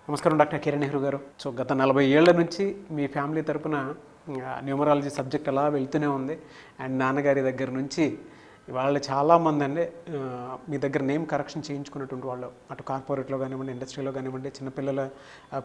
నమస్కారం డాక్టర్ కిరణ్ నెహ్రూ గారు. సో గత 40 ఏళ్ల నుంచి మీ ఫ్యామిలీ తరపున న్యూమరాలజీ సబ్జెక్ట్ అలా వెళ్తూనే ఉంది. అండ్ నాన్నగారి దగ్గర నుంచి వాళ్ళు చాలామంది అండి మీ దగ్గర నేమ్ కరెక్షన్ చేయించుకున్నటువంటి వాళ్ళు, అటు కార్పొరేట్లో కానివ్వండి, ఇండస్ట్రీలో కానివ్వండి, చిన్నపిల్లల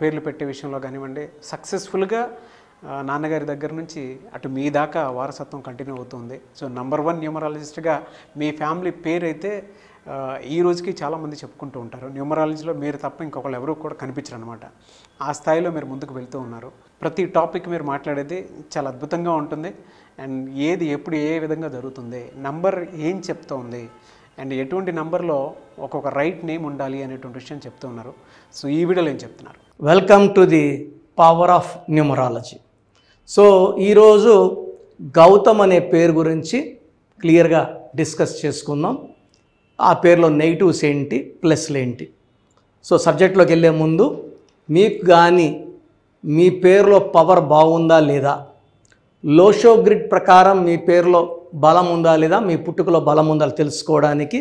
పేర్లు పెట్టే విషయంలో కానివ్వండి, సక్సెస్ఫుల్గా నాన్నగారి దగ్గర నుంచి అటు మీ దాకా వారసత్వం కంటిన్యూ అవుతుంది. సో నంబర్ 1 న్యూమరాలజిస్ట్గా మీ ఫ్యామిలీ పేరు అయితే ఈ రోజుకి చాలామంది చెప్పుకుంటూ ఉంటారు. న్యూమరాలజీలో మీరు తప్ప ఇంకొకళ్ళు ఎవరు కూడా కనిపించరు అనమాట. ఆ స్థాయిలో మీరు ముందుకు వెళ్తూ ఉన్నారు. ప్రతి టాపిక్ మీరు మాట్లాడేది చాలా అద్భుతంగా ఉంటుంది. అండ్ ఏది ఎప్పుడు ఏ విధంగా జరుగుతుంది, నంబర్ ఏం చెప్తోంది, అండ్ ఎటువంటి నంబర్లో ఒక్కొక్క రైట్ నేమ్ ఉండాలి అనేటువంటి విషయం చెప్తూ ఉన్నారు. సో ఈ వీడియోలో ఏం చెప్తున్నారు? Welcome to the power of numerology. So ఈరోజు గౌతమ్ అనే పేరు గురించి క్లియర్గా డిస్కస్ చేసుకుందాం. ఆ పేరులో నెగిటివ్స్ ఏంటి, ప్లస్లు ఏంటి. సో సబ్జెక్ట్లోకి వెళ్ళే ముందు మీకు కానీ మీ పేరులో పవర్ బాగుందా లేదా, లోషో గ్రిడ్ ప్రకారం మీ పేరులో బలం ఉందా లేదా, మీ పుట్టుకలో బలం ఉందా తెలుసుకోవడానికి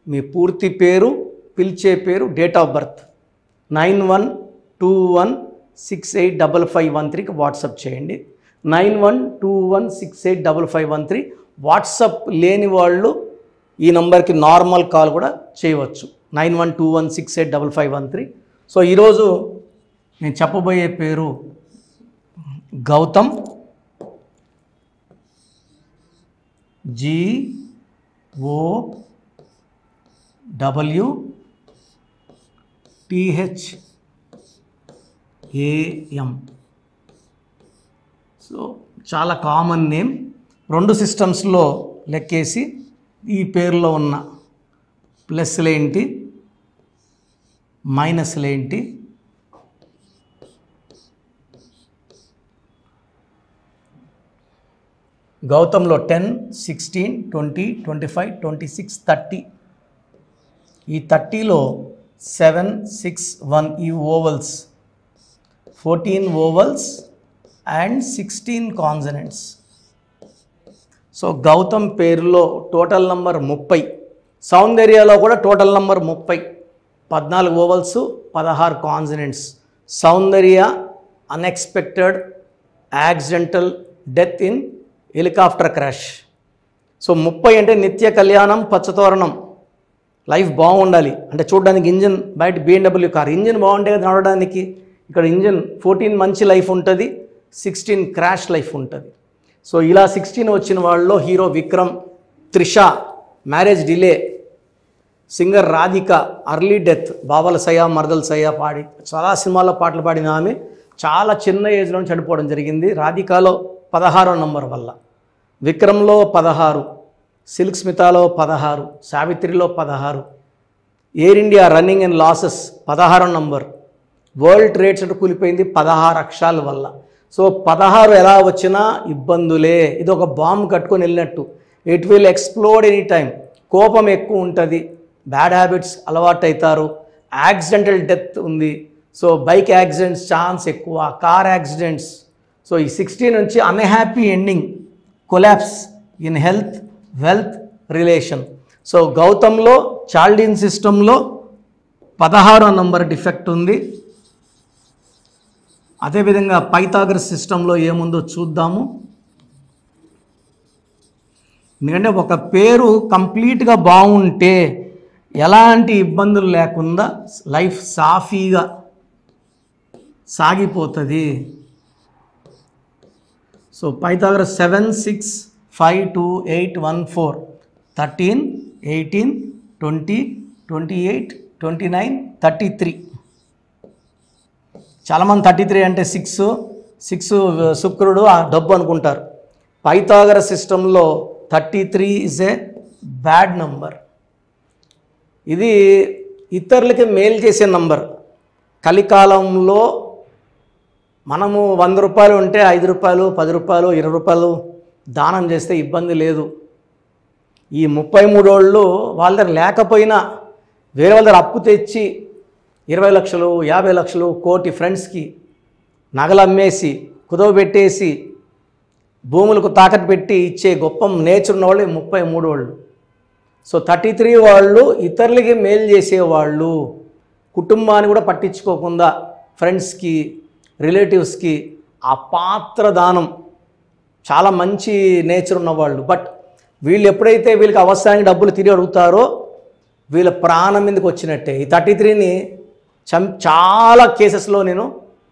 మీ పూర్తి పేరు, పిలిచే పేరు, డేట్ ఆఫ్ బర్త్ 9121685513కి వాట్సాప్ చేయండి. 9121685513. వాట్సాప్ లేని వాళ్ళు ఈ నంబర్కి నార్మల్ కాల్ కూడా చేయవచ్చు, 9121685513. సో ఈరోజు నేను చెప్పబోయే పేరు గౌతమ్. GOWTHAM. సో చాలా కామన్ నేమ్. 2 సిస్టమ్స్లో లెక్కేసి ఈ పేరులో ఉన్న ప్లస్లేంటి, మైనస్లేంటి, గౌతంలో 10, 16, 20, 25, 26, 30. ఈ 30లో 7, 6, 1 ఈ vowels, 14 vowels and 16 consonants. So Gautam పేరులో టోటల్ నంబర్ 30. సౌందర్యలో కూడా total number 30, 14 vowels, 16 consonants. Soundarya unexpected accidental death in helicopter crash. So 30 అంటే నిత్య కళ్యాణం, పచ్చతోరణం, లైఫ్ బాగుండాలి. అంటే చూడడానికి ఇంజిన్ బయట BMW కార్ ఇంజిన్ బాగుంటే కదా నడవడానికి. ఇక్కడ ఇంజిన్ 14 మంచి లైఫ్ ఉంటుంది, 16 క్రాష్ లైఫ్ ఉంటుంది. సో ఇలా 16 వచ్చిన వాళ్ళలో hero Vikram, Trisha marriage delay, singer Radhika early death, బావల సయ్య మరదల సయ్య పాడి చాలా సినిమాల్లో పాటలు పాడిన ఆమె చాలా చిన్న ఏజ్లో చనిపోవడం జరిగింది. రాధికలో 16వ నంబర్ వల్ల, విక్రమ్లో 16, సిల్క్ స్మితాలో 16, సావిత్రిలో 16, Air India running and losses 16వ నంబర్, వరల్డ్ ట్రేడ్ సెంటర్ కూలిపోయింది 16 అక్షరాల వల్ల. సో 16 ఎలా వచ్చినా ఇబ్బందులే. ఇది ఒక బాంబు కట్టుకొని వెళ్ళినట్టు. It will explode any time. కోపం ఎక్కువ ఉంటుంది, బ్యాడ్ హ్యాబిట్స్ అలవాటు అవుతారు, యాక్సిడెంటల్ డెత్ ఉంది. సో బైక్ యాక్సిడెంట్స్ ఛాన్స్ ఎక్కువ, కార్ యాక్సిడెంట్స్. సో ఈ 16 నుంచి unhappy ending, collapse in health, wealth, relation. So గౌతంలో చాల్డిన్ సిస్టంలో 16వ నంబర్ డిఫెక్ట్ ఉంది. అదేవిధంగా పైథాగరస్ సిస్టంలో ఏముందో చూద్దాము. ఎందుకంటే ఒక పేరు కంప్లీట్గా బాగుంటే ఎలాంటి ఇబ్బందులు లేకుండా లైఫ్ సాఫీగా సాగిపోతుంది. So Pythagoras 7, 6, 5, 2, 8, 1, 4, 13, 18, 20, 28, 29, 33. చాలామంది 33 అంటే 6 శుక్రుడు ఆ డబ్బు అనుకుంటారు. పైథాగరస్ సిస్టంలో 33 ఈజ్ ఏ బ్యాడ్ నంబర్. ఇది ఇతరులకి మేలు చేసే నంబర్. కలికాలంలో మనము 100 రూపాయలు ఉంటే 5 రూపాయలు, 10 రూపాయలు, 20 రూపాయలు దానం చేస్తే ఇబ్బంది లేదు. ఈ 33 వాళ్ళు వాళ్ళ దగ్గర లేకపోయినా వేరే వాళ్ళ దగ్గర అప్పు తెచ్చి 20 లక్షలు, 50 లక్షలు, కోటి ఫ్రెండ్స్కి నగలు అమ్మేసి కుదవబెట్టేసి భూములకు తాకట్టు పెట్టి ఇచ్చే గొప్ప నేచర్ ఉన్న వాళ్ళు 33 వాళ్ళు. సో 33 వాళ్ళు ఇతరులకి మేలు చేసేవాళ్ళు, కుటుంబాన్ని కూడా పట్టించుకోకుండా ఫ్రెండ్స్కి, రిలేటివ్స్కి ఆ పాత్ర దానం, చాలా మంచి నేచర్ ఉన్నవాళ్ళు. బట్ వీళ్ళు ఎప్పుడైతే వీళ్ళకి అవసరానికి డబ్బులు తిరిగి అడుగుతారో వీళ్ళ ప్రాణం మీదకి వచ్చినట్టే. ఈ 33ని చాలా కేసెస్లో నేను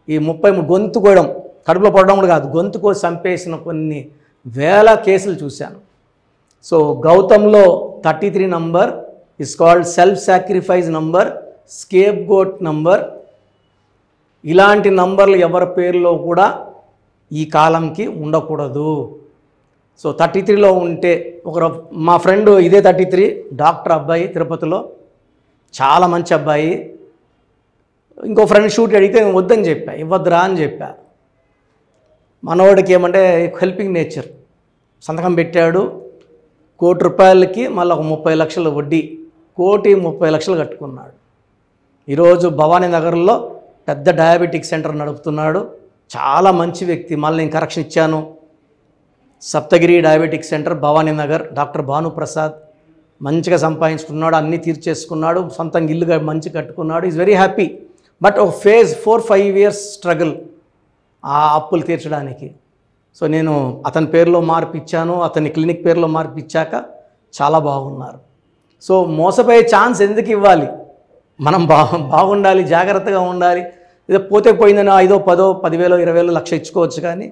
ఈ 33 గొంతు కోయడం, కడుపులో పడడం కూడా కాదు, గొంతు కోసి చంపేసిన కొన్ని వేల కేసులు చూశాను. సో గౌతమ్లో 33 number is called self sacrifice number, scapegoat number. ఇలాంటి నంబర్లు ఎవరి పేరులో కూడా ఈ కాలంకి ఉండకూడదు. సో 33లో ఉంటే మా ఫ్రెండ్ ఇదే 33 డాక్టర్ అబ్బాయి, తిరుపతిలో చాలా మంచి అబ్బాయి. ఇంకో ఫ్రెండ్ షూట్ అడిగితే నేను వద్దని చెప్పా, ఇవ్వద్దురా అని చెప్పా. మనవాడికి ఏమంటే హెల్పింగ్ నేచర్, సంతకం పెట్టాడు. ₹1,00,00,000కి మళ్ళీ ఒక 30 లక్షల వడ్డీ, 1,30,00,000 కట్టుకున్నాడు. ఈరోజు భవానీ నగర్లో పెద్ద డయాబెటిక్ సెంటర్ నడుపుతున్నాడు. చాలా మంచి వ్యక్తి. మళ్ళీ నేను కరెక్షన్ ఇచ్చాను. Saptagiri diabetic centre, Bhavani Nagar, doctor Bhanuprasad. మంచిగా సంపాదించుకున్నాడు, అన్నీ తీర్చేసుకున్నాడు, సొంతంగా ఇల్లుగా మంచి కట్టుకున్నాడు. Is very happy. బట్ ఒక ఫేజ్ 4-5 ఇయర్స్ స్ట్రగుల్ ఆ అప్పులు తీర్చడానికి. సో నేను అతని పేరులో మార్పు ఇచ్చాను, అతని క్లినిక్ పేరులో మార్పు ఇచ్చాక చాలా బాగున్నారు. సో మోసపోయే ఛాన్స్ ఎందుకు ఇవ్వాలి? మనం బాగుండాలి, జాగ్రత్తగా ఉండాలి. ఏదో పోతే పోయిందని 5, 10, 10,000, 20,000, లక్ష ఇచ్చుకోవచ్చు. కానీ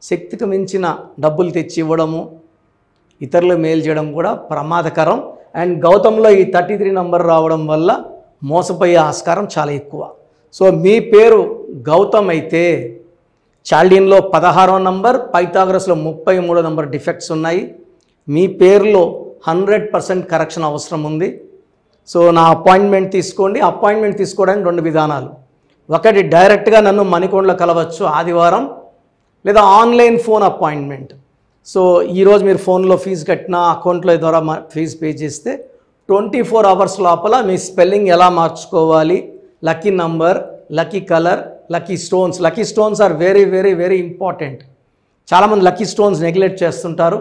శక్తికి మించిన డబ్బులు తెచ్చి ఇవ్వడము, ఇతరులు మేలు చేయడం కూడా ప్రమాదకరం. అండ్ గౌతమ్లో ఈ 33 నంబర్ రావడం వల్ల మోసపోయే ఆస్కారం చాలా ఎక్కువ. సో మీ పేరు గౌతమ్ అయితే చాల్డీన్లో 16వ నంబర్, పైథాగరస్లో 33వ నంబర్ డిఫెక్ట్స్ ఉన్నాయి. మీ పేరులో 100% కరెక్షన్ అవసరం ఉంది. సో నా అపాయింట్మెంట్ తీసుకోండి. అపాయింట్మెంట్ తీసుకోవడానికి 2 విధానాలు. ఒకటి, డైరెక్ట్గా నన్ను మణికొండలో కలవచ్చు ఆదివారం, లేదా ఆన్లైన్ ఫోన్ అపాయింట్మెంట్. సో ఈరోజు మీరు ఫోన్లో ఫీజు కట్టినా, అకౌంట్లో ద్వారా ఫీజు పే చేస్తే 24 అవర్స్ లోపల మీ స్పెల్లింగ్ ఎలా మార్చుకోవాలి, lucky number, lucky colour, lucky stones. Lucky stones are very very very important. చాలామంది లక్కీ స్టోన్స్ నెగ్లెక్ట్ చేస్తుంటారు.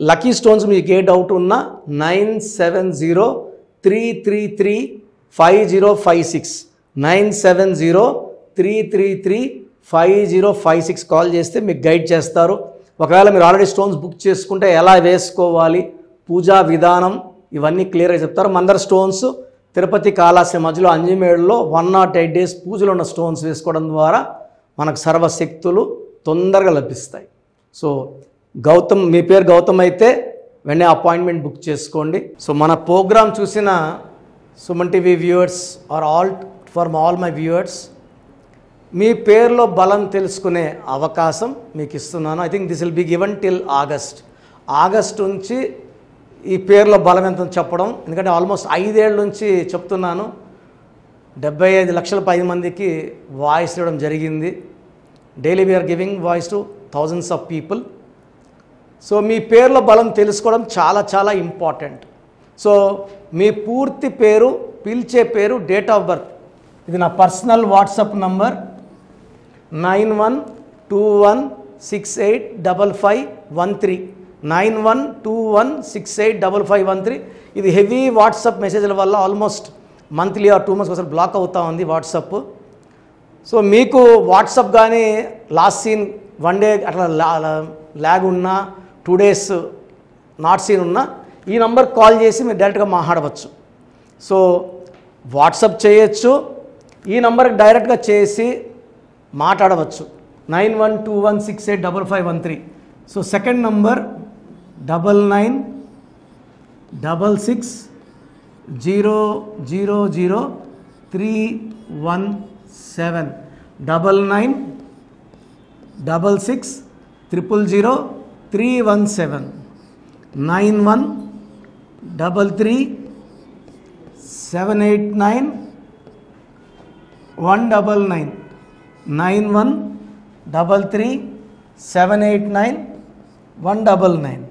లక్కీ స్టోన్స్ మీకు ఏ డౌట్ ఉన్నా 9703335056 9703335056 కాల్ చేస్తే మీకు గైడ్ చేస్తారు. ఒకవేళ మీరు ఆల్రెడీ స్టోన్స్ బుక్ చేసుకుంటే ఎలా వేసుకోవాలి, పూజా విధానం, ఇవన్నీ క్లియర్గా చెప్తారు. మందర స్టోన్స్ తిరుపతి కాళాశ్రీ మధ్యలో అంజమేడులో 108 days పూజలు ఉన్న స్టోన్స్ వేసుకోవడం ద్వారా మనకు సర్వశక్తులు తొందరగా లభిస్తాయి. సో గౌతమ్, మీ పేరు గౌతమ్ అయితే వెంటనే అపాయింట్మెంట్ బుక్ చేసుకోండి. సో మన ప్రోగ్రామ్ చూసిన Suman TV viewers are all my viewers, మీ పేరులో బలం తెలుసుకునే అవకాశం మీకు ఇస్తున్నాను. I think this will be given till August నుంచి ఈ పేరులో బలం ఎంత చెప్పడం. ఎందుకంటే ఆల్మోస్ట్ 5 ఏళ్ళ నుంచి చెప్తున్నాను. 75 లక్షల 10 మందికి వాయిస్ ఇవ్వడం జరిగింది. Daily we're giving voice to thousands of people. So మీ పేరులో బలం తెలుసుకోవడం చాలా చాలా ఇంపార్టెంట్. సో మీ పూర్తి పేరు, పిలిచే పేరు, డేట్ ఆఫ్ బర్త్. ఇది నా పర్సనల్ వాట్సాప్ నంబర్ 9121685513 9121685513. ఇది హెవీ వాట్సాప్ మెసేజ్ల వల్ల ఆల్మోస్ట్ మంత్లీ ఆర్ 2 months ఒకసారి బ్లాక్ అవుతూ ఉంది వాట్సాప్. సో మీకు వాట్సాప్ కానీ లాస్ట్ సీన్ 1 day అట్లా ల్యాగ్ ఉన్నా, 2 days నాట్ సీన్ ఉన్నా, ఈ నంబర్ కాల్ చేసి మీరు డైరెక్ట్గా మాట్లాడవచ్చు. సో వాట్సాప్ చేయొచ్చు, ఈ నంబర్కి డైరెక్ట్గా చేసి మాట్లాడవచ్చు. 9121685513. So second number 9966000317 9966000317 9133789199 9133789199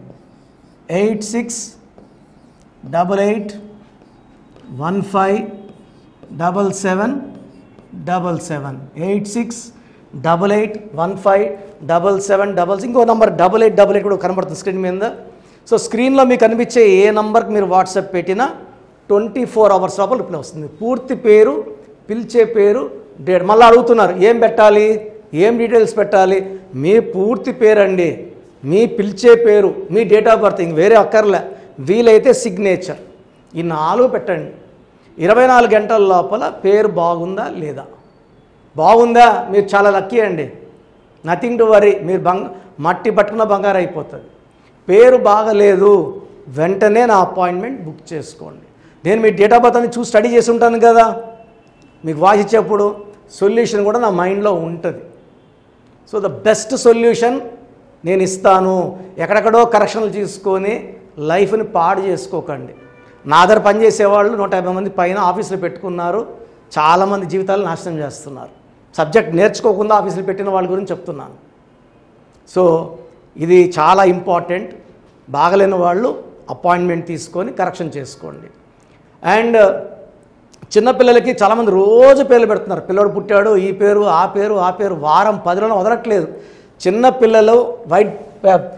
8688157777 8688157777. ఇంకో నంబర్ 8888 కూడా కనబడుతుంది స్క్రీన్ మీద. సో స్క్రీన్లో మీకు కనిపించే ఏ నంబర్కి మీరు వాట్సాప్ పెట్టినా 24 hours లోపల రిప్లై వస్తుంది. పూర్తి పేరు, పిలిచే పేరు, డేట్ మళ్ళీ అడుగుతున్నారు ఏం పెట్టాలి, ఏం డీటెయిల్స్ పెట్టాలి. మీ పూర్తి పేరండి, మీ పిలిచే పేరు, మీ డేట్ ఆఫ్ బర్త్, ఇంక వేరే అక్కర్లే. వీలైతే సిగ్నేచర్, ఈ 4 పెట్టండి. 24 గంటల లోపల పేరు బాగుందా లేదా, బాగుందా మీరు చాలా లక్కీ అండి, నథింగ్ టు వరీ, మీరు మట్టి పట్టుకున్న బంగారు అయిపోతుంది. పేరు బాగలేదు, వెంటనే నా అపాయింట్మెంట్ బుక్ చేసుకోండి. నేను మీ డేట్ ఆఫ్ బర్త్ అని చూసి స్టడీ చేసి ఉంటాను కదా, మీకు వాయిస్ ఇచ్చేప్పుడు సొల్యూషన్ కూడా నా మైండ్లో ఉంటుంది. సో ద బెస్ట్ సొల్యూషన్ నేను ఇస్తాను. ఎక్కడెక్కడో కరెక్షన్లు తీసుకొని లైఫ్ని పాడు చేసుకోకండి. నా దగ్గర పనిచేసేవాళ్ళు 150 మంది పైన ఆఫీసులు పెట్టుకున్నారు, చాలామంది జీవితాలు నాశనం చేస్తున్నారు. సబ్జెక్ట్ నేర్చుకోకుండా ఆఫీసులు పెట్టిన వాళ్ళ గురించి చెప్తున్నాను. సో ఇది చాలా ఇంపార్టెంట్. బాగలేని వాళ్ళు అపాయింట్మెంట్ తీసుకొని కరెక్షన్ చేసుకోండి. అండ్ చిన్నపిల్లలకి చాలామంది రోజు పేర్లు పెడుతున్నారు. పిల్లడు పుట్టాడు, ఈ పేరు ఆ పేరు ఆ పేరు, వారం 10 రోజులు వదలట్లేదు. చిన్నపిల్లలు వైట్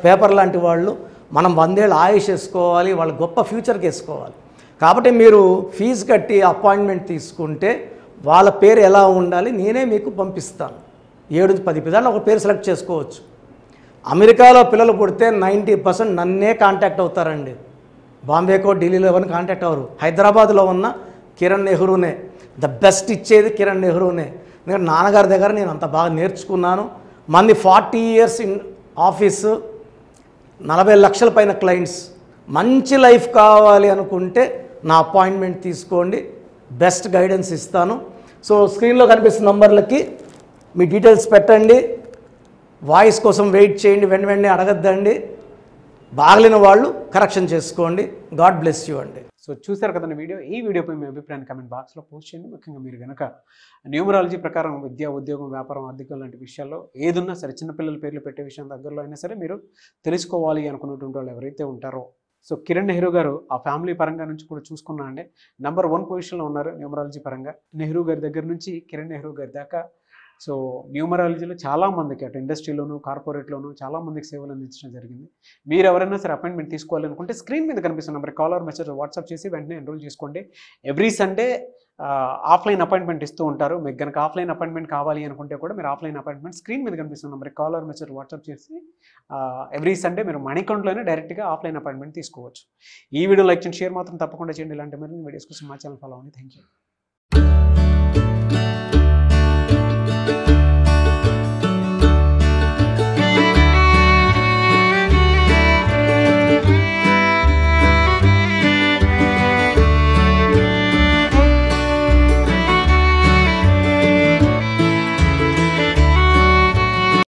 పేపర్ లాంటి వాళ్ళు, మనం 100 ఏళ్ళు ఆయుష్ వేసుకోవాలి, వాళ్ళ గొప్ప ఫ్యూచర్కి వేసుకోవాలి. కాబట్టి మీరు ఫీజు కట్టి అపాయింట్మెంట్ తీసుకుంటే వాళ్ళ పేరు ఎలా ఉండాలి నేనే మీకు పంపిస్తాను. 7-10 పిల్లలు ఒక పేరు సెలెక్ట్ చేసుకోవచ్చు. అమెరికాలో పిల్లలు పుడితే 90% నన్నే కాంటాక్ట్ అవుతారండి. బాంబేకో ఢిల్లీలో ఎవరిని కాంటాక్ట్ అవ్వరు. హైదరాబాద్లో ఉన్న కిరణ్ నెహ్రూనే, ద బెస్ట్ ఇచ్చేది కిరణ్ నెహ్రూనే. ఎందుకంటే నాన్నగారి దగ్గర నేను అంత బాగా నేర్చుకున్నాను. మంది 40 ఇయర్స్ ఇన్ ఆఫీసు, 40 లక్షల పైన క్లయింట్స్. మంచి లైఫ్ కావాలి అనుకుంటే నా అపాయింట్మెంట్ తీసుకోండి, బెస్ట్ గైడెన్స్ ఇస్తాను. సో స్క్రీన్లో కనిపిస్తున్న నంబర్లకి మీ డీటెయిల్స్ పెట్టండి. వాయిస్ కోసం వెయిట్ చేయండి, వెంటనే అడగద్దండి. బాగలేని వాళ్ళు కరెక్షన్ చేసుకోండి. గాడ్ బ్లెస్ యూ అండి. సో చూసారు కదండి వీడియో. ఈ వీడియోపై మీ అభిప్రాయాన్ని కామెంట్ బాక్స్లో పోస్ట్ చేయండి. ముఖ్యంగా మీరు కనుక న్యూమరాలజీ ప్రకారం విద్య, ఉద్యోగం, వ్యాపారం, ఆర్థికం లాంటి విషయాల్లో ఏదున్నా సరే, చిన్నపిల్లల పేర్లు పెట్టే విషయం దగ్గరలో అయినా సరే మీరు తెలుసుకోవాలి అనుకున్నటువంటి వాళ్ళు ఎవరైతే ఉంటారో, సో కిరణ్ నెహ్రూ గారు ఆ ఫ్యామిలీ పరంగా నుంచి కూడా చూసుకున్నా అండి నంబర్ 1 పొజిషన్లో ఉన్నారు న్యూమరాలజీ పరంగా. నెహ్రూ గారి దగ్గర నుంచి కిరణ్ నెహ్రూ గారి దాకా సో న్యూమరాలజీలో చాలామందికి అటు ఇండస్ట్రీలోను, కార్పొరేట్లోను చాలామందికి సేవలు అందించడం జరిగింది. మీరు ఎవరైనా సరే అపాయింట్మెంట్ తీసుకోవాలనుకుంటే స్క్రీన్ మీద కనిపిస్తున్న number call or message WhatsApp చేసి వెంటనే ఎన్రోల్ చేసుకోండి. ఎవ్రీ సండే ఆఫ్లైన్ అపాయింట్మెంట్ ఇస్తూ ఉంటారు. మీకు కనుక ఆఫ్లైన్ అపాయింట్మెంట్ కావాలి అనుకుంటే కూడా మీరు ఆఫ్లైన్ అపాయింట్మెంట్ స్క్రీన్ మీద కనిపిస్తున్న number call or message WhatsApp చేసి ఎవ్రీ సండే మీరు మణికొండలోనే డైరెక్ట్గా ఆఫ్లైన్ అపాయింట్మెంట్ తీసుకోవచ్చు. ఈ వీడియో లైక్ చేయండి, షేర్ మాత్రం తప్పకుండా చేయండి. ఇలాంటి మరిన్ని వీడియోస్ కోసం మా ఛానల్ ఫాలో అవ్వండి. Thank you.